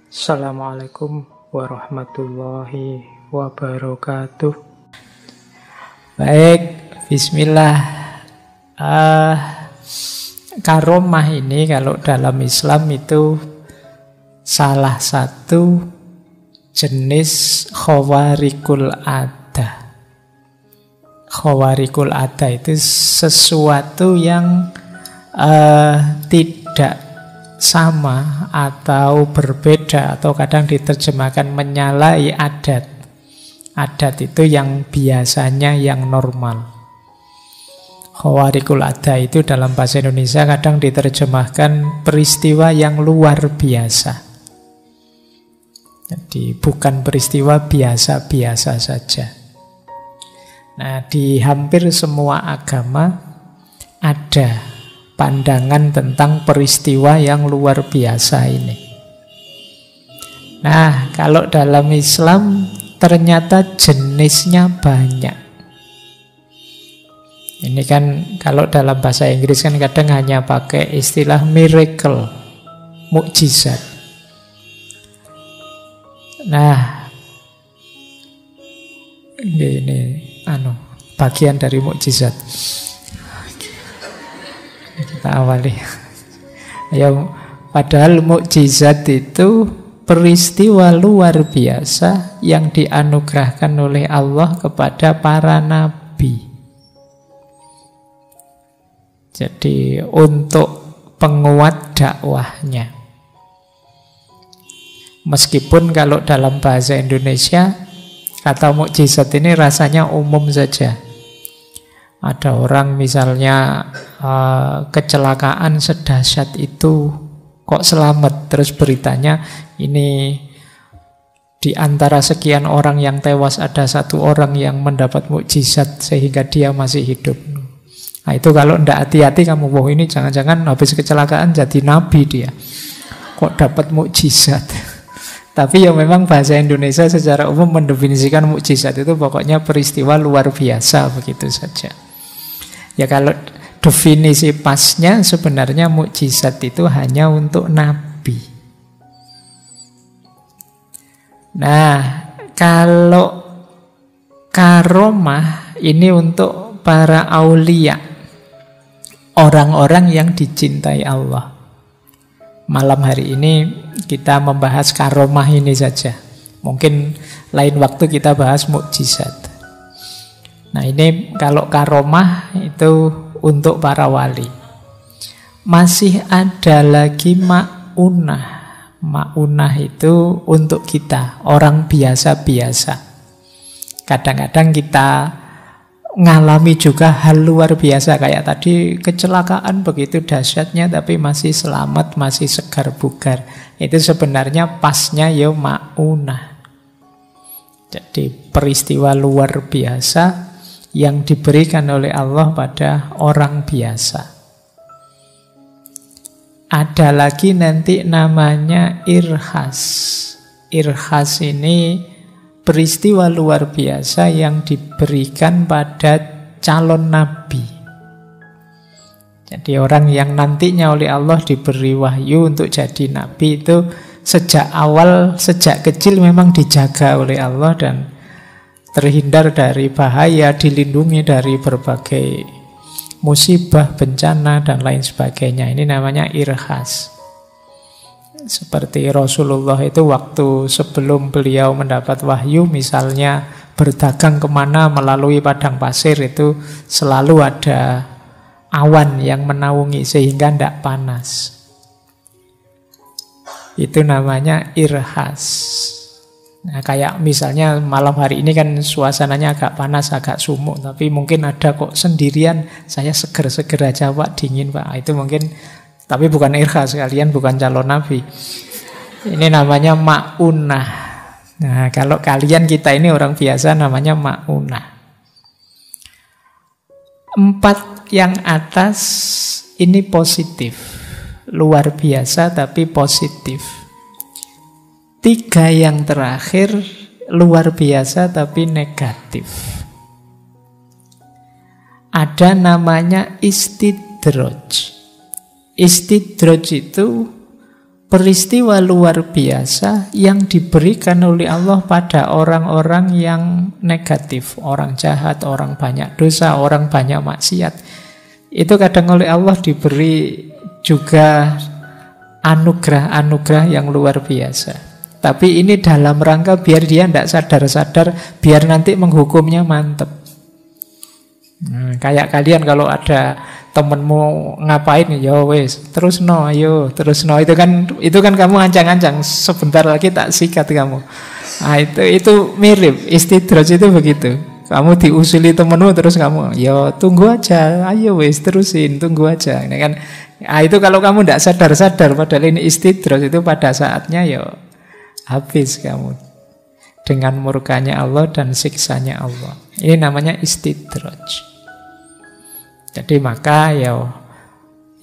Assalamualaikum warahmatullahi wabarakatuh. Baik, bismillah. Karomah ini kalau dalam Islam itu salah satu jenis khawarikul ada. Khawarikul ada itu sesuatu yang tidak sama atau berbeda, atau kadang diterjemahkan menyalahi adat. Adat itu yang biasanya yang normal. Khawarikul ada itu dalam bahasa Indonesia kadang diterjemahkan peristiwa yang luar biasa. Jadi bukan peristiwa biasa-biasa saja. Nah, di hampir semua agama ada pandangan tentang peristiwa yang luar biasa ini. Nah, kalau dalam Islam ternyata jenisnya banyak. Ini kan kalau dalam bahasa Inggris kan kadang hanya pakai istilah miracle, mukjizat. Nah, ini bagian dari mukjizat. Kita awali. Padahal mukjizat itu peristiwa luar biasa yang dianugerahkan oleh Allah kepada para nabi. Jadi untuk penguat dakwahnya. Meskipun kalau dalam bahasa Indonesia kata mukjizat ini rasanya umum saja. Ada orang misalnya kecelakaan sedahsyat itu kok selamat, terus beritanya ini di antara sekian orang yang tewas ada satu orang yang mendapat mukjizat sehingga dia masih hidup. Nah itu kalau tidak hati-hati kamu, wah ini jangan-jangan habis kecelakaan jadi nabi dia, kok dapat mukjizat. Tapi ya memang bahasa Indonesia secara umum mendefinisikan mukjizat itu pokoknya peristiwa luar biasa, begitu saja. Ya kalau definisi pasnya sebenarnya mukjizat itu hanya untuk nabi. Nah, kalau karomah ini untuk para aulia, orang-orang yang dicintai Allah. Malam hari ini kita membahas karomah ini saja. Mungkin lain waktu kita bahas mukjizat. Nah ini kalau karomah itu untuk para wali. Masih ada lagi ma'unah. Ma'unah itu untuk kita, orang biasa-biasa. Kadang-kadang kita ngalami juga hal luar biasa. Kayak tadi kecelakaan begitu dahsyatnya tapi masih selamat, masih segar bugar. Itu sebenarnya pasnya ya ma'unah. Jadi peristiwa luar biasa yang diberikan oleh Allah pada orang biasa. Ada lagi nanti namanya irhas. Irhas ini peristiwa luar biasa yang diberikan pada calon nabi. Jadi orang yang nantinya oleh Allah diberi wahyu untuk jadi nabi itu sejak awal, sejak kecil memang dijaga oleh Allah dan terhindar dari bahaya, dilindungi dari berbagai musibah, bencana, dan lain sebagainya. Ini namanya irhas. Seperti Rasulullah itu waktu sebelum beliau mendapat wahyu, misalnya berdagang kemana melalui padang pasir, itu selalu ada awan yang menaungi sehingga tidak panas. Itu namanya irhas. Nah, kayak misalnya malam hari ini kan suasananya agak panas, agak sumuk, tapi mungkin ada kok sendirian, saya seger-seger aja Pak, dingin Pak. Itu mungkin, tapi bukan irhas, kalian bukan calon nabi. Ini namanya ma'unah. Nah, kalau kalian, kita ini orang biasa, namanya ma'unah. 4 yang atas ini positif, luar biasa tapi positif. 3 yang terakhir luar biasa tapi negatif. Ada namanya istidraj. Istidraj itu peristiwa luar biasa yang diberikan oleh Allah pada orang-orang yang negatif, orang jahat, orang banyak dosa, orang banyak maksiat. Itu kadang oleh Allah diberi juga anugerah-anugerah yang luar biasa. Tapi ini dalam rangka biar dia tidak sadar-sadar, biar nanti menghukumnya mantep. Kayak kalian kalau ada temenmu ngapain, ya wes terus no, ayo terus no, itu kan kamu ancang-ancang sebentar lagi tak sikat kamu. Nah, itu mirip istidraj itu begitu. Kamu diusili temenmu terus kamu, ya tunggu aja, ayo wes terusin, tunggu aja. Ini kan, nah, itu kalau kamu tidak sadar-sadar, padahal ini istidraj, itu pada saatnya ya habis kamu dengan murkanya Allah dan siksanya Allah. Ini namanya istidraj. Jadi maka ya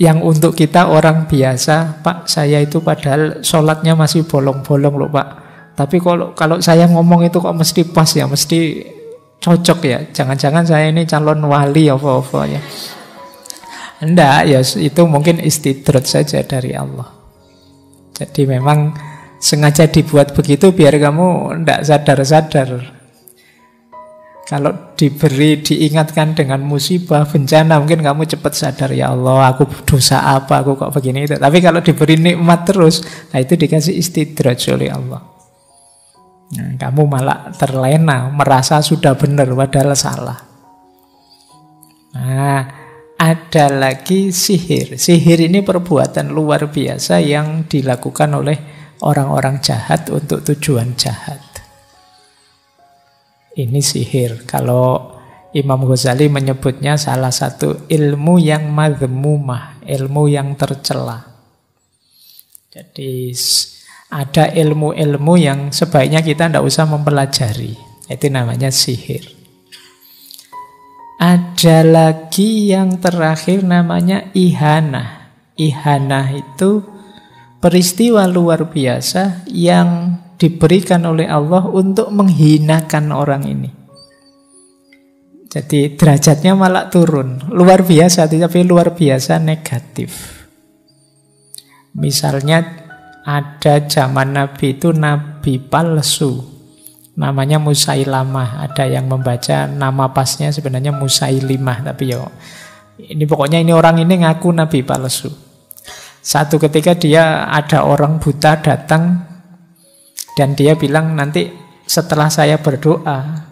yang untuk kita orang biasa, Pak saya itu padahal sholatnya masih bolong-bolong loh Pak. Tapi kalau saya ngomong itu kok mesti pas ya, mesti cocok ya. Jangan-jangan saya ini calon wali apa-apa ya. Enggak, ya itu mungkin istidraj saja dari Allah. Jadi memang sengaja dibuat begitu biar kamu enggak sadar-sadar. Kalau diingatkan dengan musibah, bencana, mungkin kamu cepat sadar, ya Allah, aku dosa apa, aku kok begini itu. Tapi kalau diberi nikmat terus, nah itu dikasih istidraj oleh Allah. Nah, kamu malah terlena, merasa sudah benar, padahal salah. Nah, ada lagi sihir. Sihir ini perbuatan luar biasa yang dilakukan oleh orang-orang jahat untuk tujuan jahat. Ini sihir. Kalau Imam Ghazali menyebutnya salah satu ilmu yang madhmumah, ilmu yang tercela. Jadi ada ilmu-ilmu yang sebaiknya kita tidak usah mempelajari. Itu namanya sihir. Ada lagi yang terakhir namanya ihanah. Ihanah itu peristiwa luar biasa yang diberikan oleh Allah untuk menghinakan orang ini. Jadi derajatnya malah turun. Luar biasa, tapi luar biasa negatif. Misalnya ada zaman Nabi itu nabi palsu. Namanya Musailamah. Ada yang membaca nama pasnya sebenarnya Musailimah. Tapi ya, ini pokoknya ini orang ini ngaku nabi palsu. Satu ketika dia ada orang buta datang dan dia bilang, nanti setelah saya berdoa,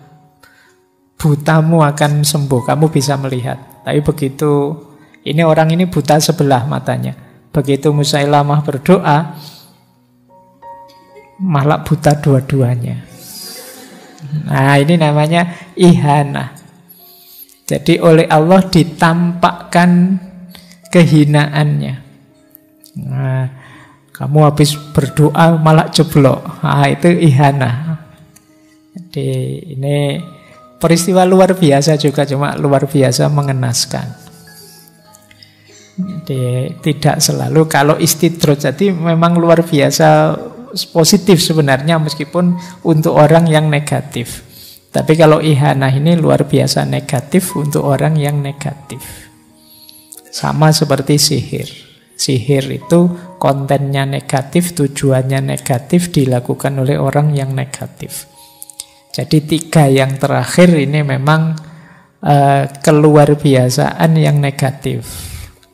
butamu akan sembuh, kamu bisa melihat. Tapi begitu, ini orang ini buta sebelah matanya. Begitu Musailamah berdoa, malah buta dua-duanya. Nah, ini namanya ihanah. Jadi oleh Allah ditampakkan kehinaannya. Nah, kamu habis berdoa malah jeblok. Nah, itu ihanah. Jadi ini peristiwa luar biasa juga, cuma luar biasa mengenaskan. Jadi tidak selalu kalau istidraj jadi memang luar biasa positif sebenarnya meskipun untuk orang yang negatif. Tapi kalau ihanah ini luar biasa negatif untuk orang yang negatif. Sama seperti sihir. Sihir itu kontennya negatif, tujuannya negatif, dilakukan oleh orang yang negatif. Jadi 3 yang terakhir ini memang keluar biasaan yang negatif.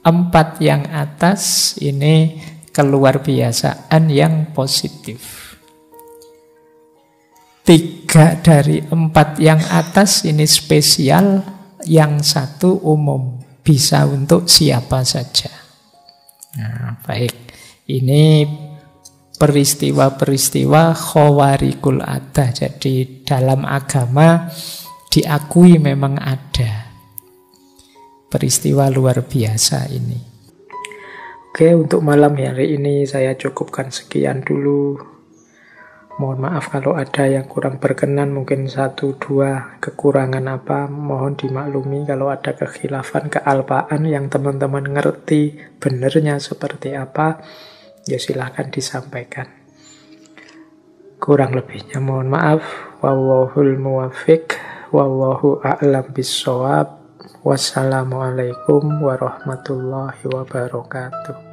4 yang atas ini keluar biasaan yang positif. 3 dari 4 yang atas ini spesial, yang 1 umum, bisa untuk siapa saja. Nah, baik. Ini peristiwa-peristiwa khawarikul adah. Jadi dalam agama diakui memang ada peristiwa luar biasa ini. Oke, untuk malam hari ini saya cukupkan sekian dulu. Mohon maaf kalau ada yang kurang berkenan, mungkin 1-2 kekurangan apa, mohon dimaklumi. Kalau ada kekhilafan, kealpaan yang teman-teman ngerti benernya seperti apa, ya silahkan disampaikan. Kurang lebihnya mohon maaf. Wallahul muwaffiq, wallahu a'lam bissawab. Wassalamualaikum warahmatullahi wabarakatuh.